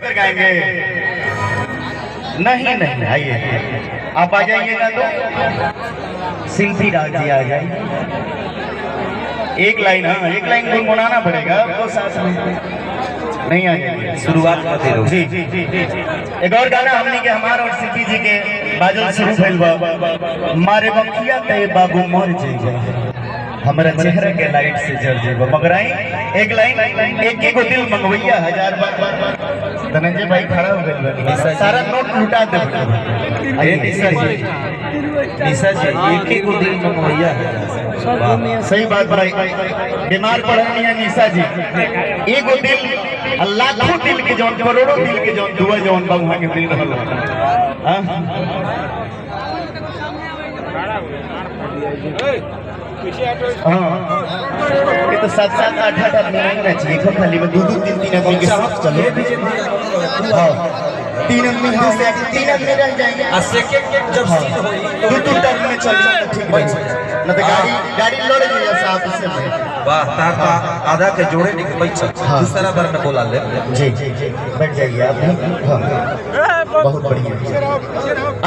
गाएंगे नहीं नहीं आइए आप आ जाइएगा तो शिल्पी राज जी आ जाइए। एक लाइन हाँ एक लाइन गुनगुनाना पड़ेगा आपको साथ में नहीं आ जाइए शुरुआत करते रहो जी जी जी जी एक और गाना हमने के हमार और शिल्पी जी के बाजल शुरू भइल बा मारे बखिया ते बाबू मर जाइए हमारा चेहरा के लाइट से जल जाएगा मगर आई एक लाइन एक ही को दिल मंगवैया 1000 बार धनंजय भाई खड़ा हो गए सारा नोट लुटा दे निशा जी एक ही को दिल मंगवैया सही बात भाई बीमार पड़नी है निशा जी एगो दिल लाखों दिल के जौन करोड़ों दिल के जौन दुआ जौन बाबू के दिल रहल ये तो 7-7 8-8 आदमी नहीं चाहिए खूब खाली में 2-2 3-3 आदमी के साथ चलो हाँ 3 आदमी हाँ 3 आदमी रह जाएंगे जब 2-2 टर्न में चल जाए ठीक है न तो गाड़ी लड़ गई साहब इससे वाह ताता आधा के जोड़े निकल बैठ दूसरा बार में बोला ले जी बैठ जाइए आप हाँ बहुत बढ़िया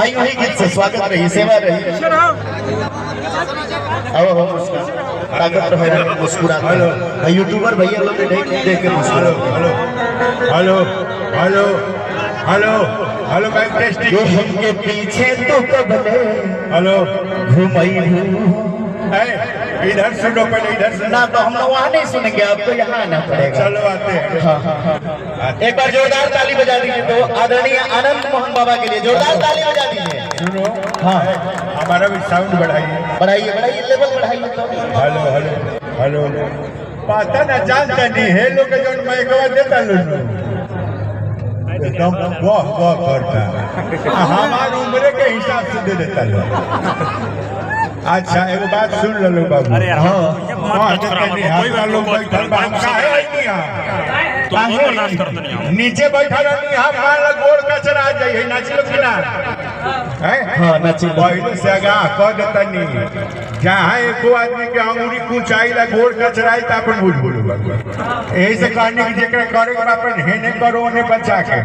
आई वही गीत से स्वागत रही सेवा रही अब ताकत रहे मुस्कुराते यूट्यूबर भैया लोग देख के मुस्कुराते hello hello hello hello mic testing जो हमके पीछे तो कबले हेलो घुमई इधर सुनो पहले इधर सुनो ना तो हम लोग वहाँ नहीं सुनेंगे आपको यहाँ आना पड़ेगा चलो आते हैं हाँ। एक बार जोरदार ताली बजा दीजिए तो आदरणीय आनंद मोहन बाबा के लिए जोरदार ताली बजा दीजिए सुनो हाँ हमारा भी साउंड बढ़ाइए बढ़ाइए लेवल बढ़ाइए तो हेलो हेलो हेलो पता ना जानता नहीं है लोग जो मैं देता लो एकदम वाह वाह करता हमारे उम्र के हिसाब से दे देता लो अच्छा एगो बात सुन लो बाबू अरे हाँ लोग बैठल बा हम काहे आइनी हां नीचे बैठल रहनी हम मान गोड़ कचरा जाई नाची लो कि ना हैं हां नाची पहले से आगा कह देतनी जहां एको आदमी के अंगुरी कुचाई ला गोड़ कचराई त अपन भूल भूल यही से कहनी कि जेकरा करे के अपन हेने करो ने बचा के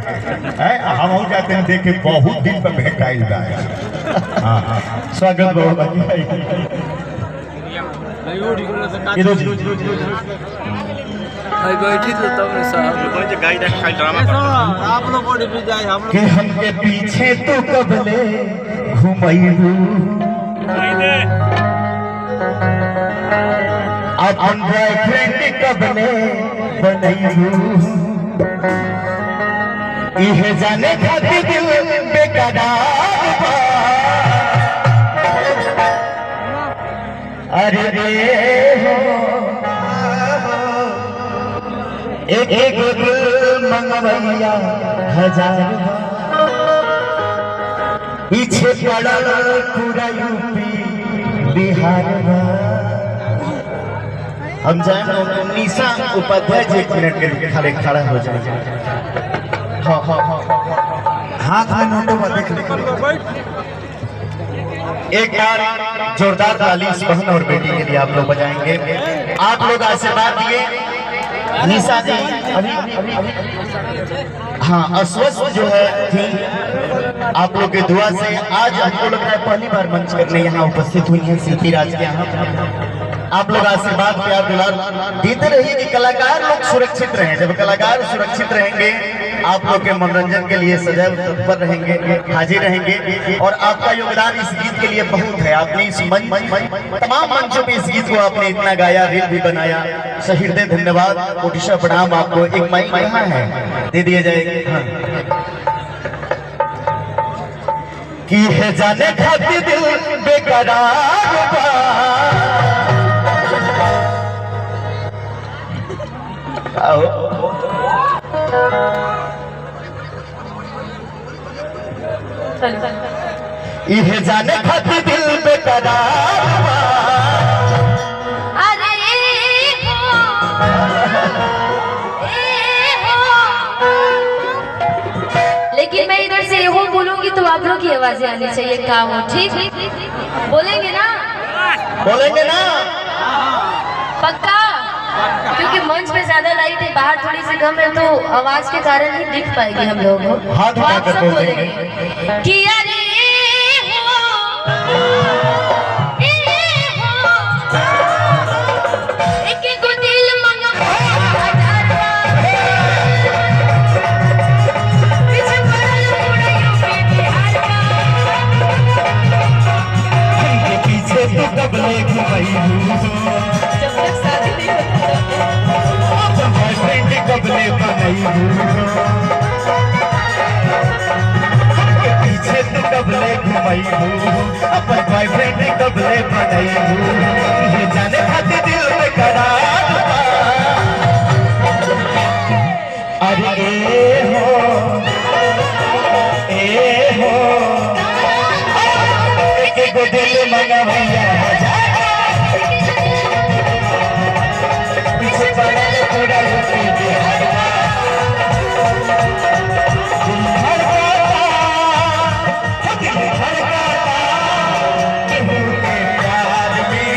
हैं हम हो जाते हैं देखे बहुत दिन पे भेटाइल बा हां स्वागत बहुत भाई इधर जी बैठी तो तब साहब गाड़ी देख खाली ड्रामा करता आप लोग बॉडी पे जाए हम के हमके पीछे तो कबले घुमैलू अपन बॉयफ्रेंड कबले बनैलू इहे जाने खातिर दिल बेकरार बा अरे रे हो एक मंगवैया 1000 पीछे पड़ा पूरा यूपी बिहार हम जाए निशा उपाध्याय जी 1 मिनट के लिए खाली खड़ा हो जाए हाँ हाँ हाँ हाथ में नोटों देख एक बार जोरदार ताली इस बहन और बेटी के लिए आप लोग बजाएंगे आप लोग आशीर्वाद दिए निशा जी अभी हाँ अस्वस्थ जो है थी आप लोग के दुआ से आज हमको लग रहा है पहली बार मंच करने यहाँ उपस्थित हुई है शिल्पी राज के यहाँ आप लोग आशीर्वाद प्यार दुलार देते रहिए कि कलाकार लोग सुरक्षित रहें जब कलाकार सुरक्षित रहेंगे आप लोग के मनोरंजन के लिए सदैव तत्पर रहेंगे हाजिर रहेंगे और आपका योगदान इस गीत के लिए बहुत है आपने इस तमाम मंचों पे इस गीत को आपने इतना गाया रील भी बनाया हृदय धन्यवाद कोटिशा प्रणाम आपको एक माइक यहाँ है दे दिया जाए हाँ। कि है जाने खातिर दिल बेकरार बा इहे जाने खातिर दिल बेकरार बा अरे लेकिन मैं इधर से ये बोलूंगी तो आप लोग की आवाजें आनी चाहिए काम हो ठीक बोलेंगे ना बोलेंगे ना पक्का क्योंकि मंच पे ज्यादा लाइट है, बाहर थोड़ी सी कम है, तो आवाज के कारण ही दिख पाएगी हम लोग को। हाथ तो आप उठाकर सब बोल बोलेंगे कि अरे हो, ए हो, एक एक को दिल मंगा हजार बार, पीछे पड़ल पूरा यूपी बिहार का। के पीछे तो कबले घुमाई जब तक शादी नहीं होता अपन बॉयफ्रेंड कबले बनाई के पीछे तो कबले घुमाई अपन बॉयफ्रेंड कबले बनाई ये जाने खातिर दिल में करार बा। अरे ए हो एक एक दिल मंगा भैया पीछे पड़े पूरा यूपी बिहार का। दिल धड़काता, दिल धड़काता, केहू के प्यार में,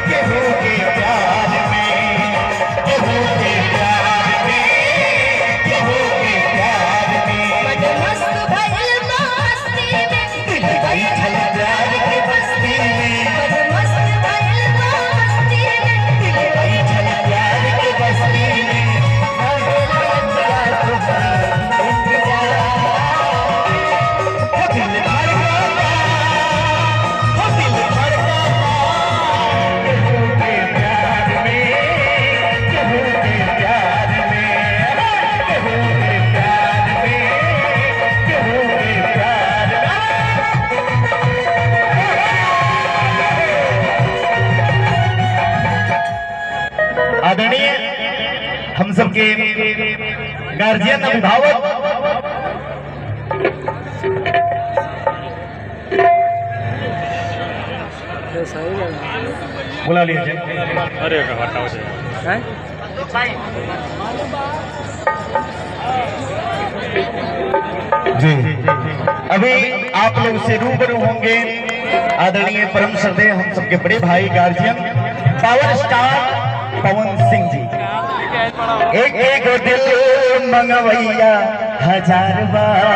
केहू के प्यार में, केहू के प्यार में, केहू के प्यार में। बड़ मस्त भइल मस्ती में, दिल बैठल प्यार की बस्ती में, बड़ मस्त भइल मस्ती में, दिल बैठल प्यार की बस्ती में। हो दिल धड़काता, हो दिल धड़काता, केहू के प्यार में, केहू के प्यार में, केहू के प्यार में, केहू के प्यार में। आदरणीय हम सबके गार्जियन अभिभावक बुला लीजिए। अरे हटाओ से जी अभी आप लोग से रूबरू होंगे आदरणीय परम श्रद्धेय हम सबके बड़े भाई guardian power star Pawan Singh ji. एक एक दिल मंगवैया हजार बार,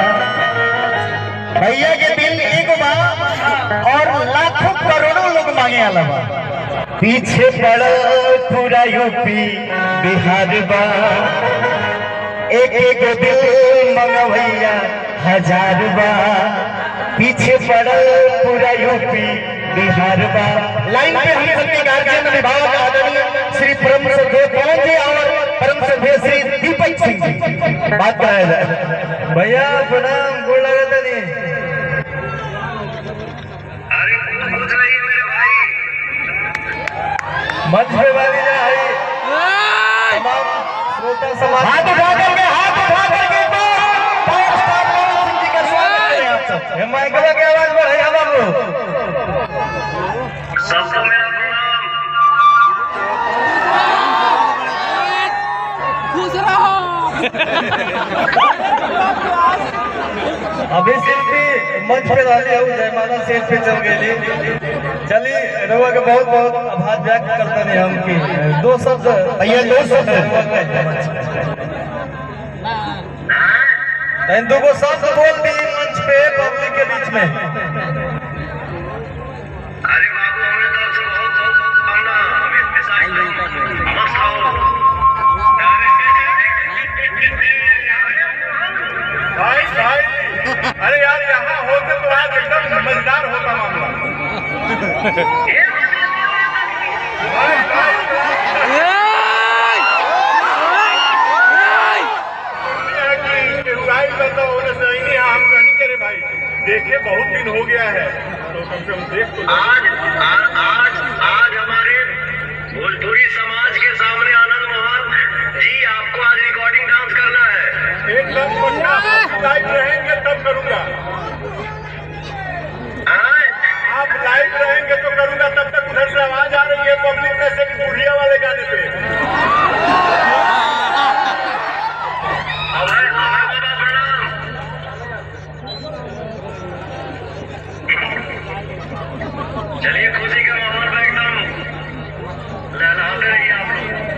भैया के दिल एक बार और लाखों करोड़ों लोग मांगे अलावा। पीछे पड़ा पूरा यूपी बिहार बा, एक एक दिल मंगवैया हजार बा, पीछे पड़ा पूरा यूपी बिहार बा। लाइन पे हम सबके गार्जियन अभिभावक आदरणीय श्री परम श्रद्धेय पवन जी और परम श्रद्धेय श्री दीपक सिंह जी बात कराया जाए। भैया प्रणाम, गोड़ लगा नहीं। मंच पे वाली जाए तमाम श्रोता समाज हाथ उठा करके पावर स्टार पवन सिंह जी का स्वागत करें आप सब। माइकवा की आवाज बढ़ाइए बाबू। सबको मेरा प्रणाम। अभी शिल्पी मंच पे रहली हूँ, जयमाला स्टेज पे चल गई। चलिए रउआ के बहुत बहुत आभार व्यक्त करते हैं हम की दो शब्द भैया दो शब्द दो शब्द बोल दी मंच पे पब्लिक के बीच में। अरे बाबू हमें तरफ से बहुत बहुत शुभकामना। हमें मिसाइल मस्त हो। भाई भाई अरे यार यहाँ होते तो आज एकदम मजेदार होता मामला। भाई भाई भाई देखे बहुत दिन हो गया है तो कम से कम देख तो आज हमारे भोजपुरी समाज के सामने आनंद मोहन जी आपको आज रिकॉर्डिंग डांस करना है। एकदम पक्का लाइव रहेंगे तब करूंगा। आप लाइव रहेंगे तो करूंगा, तब तक उधर से आवाज आ रही है पब्लिक में से बुढ़िया वाले गाने पे। चलिए खुशी का माहौल में एकदम लहलाते रहिए आप लोग।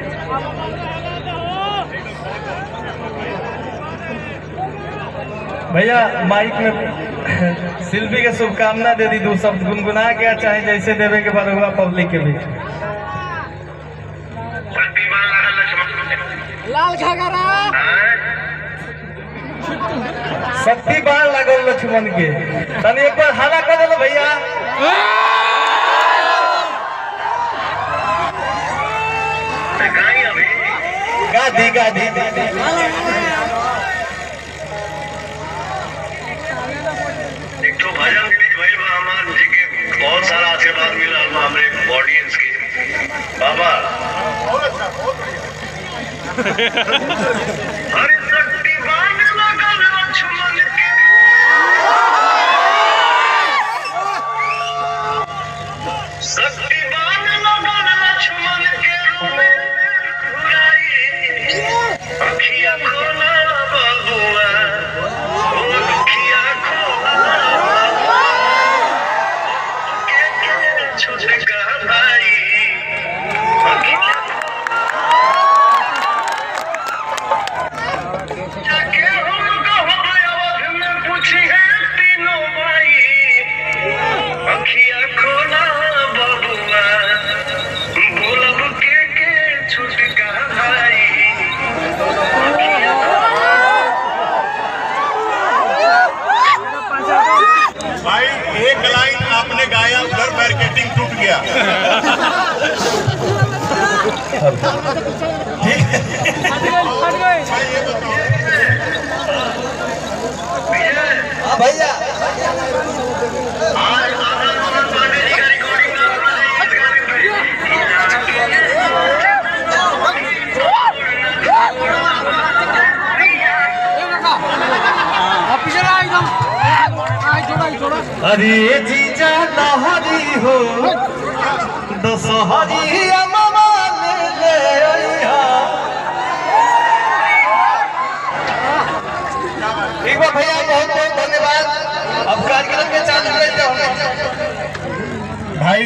भैया माइक में शिल्पी के शुभकामना दे दी, दो शब्द गुनगुना के चाहे जैसे देवे के बाद हुआ पब्लिक के बीच। लाल घाघरा शक्ति बाण लगल लक्ष्मण के, तनी एक बार हाला कर दो भैया। गादी गादी एक तो भजन गीत भइल बा हमार जी के बहुत सारा आशीर्वाद मिलल बा हमरे ऑडियंस के बाबा। हरि शक्ति बाण लगल लक्ष्मण के, शक्ति बाण लगल लक्ष्मण के रूमे घुराई, अखिया खोला बबुआ, ओ अखिया खोला के छुटका भाई, अखिया जाके हमको अवध में पूछी है तीनों भाई, अखिया खोला बबुआ, बोलब के छुटका भाई, अखिया भाई एक लाइन आपने गाया, उधर मार्केटिंग टूट गया। भैया आज आनंद पांडे जी का रिकॉर्डिंग अरे जीजा लहरी हो दशहरी अम्मा ले आइया। एक बार भैया बहुत बहुत धन्यवाद। अब कार्यक्रम के चालू रहते होंगे भाई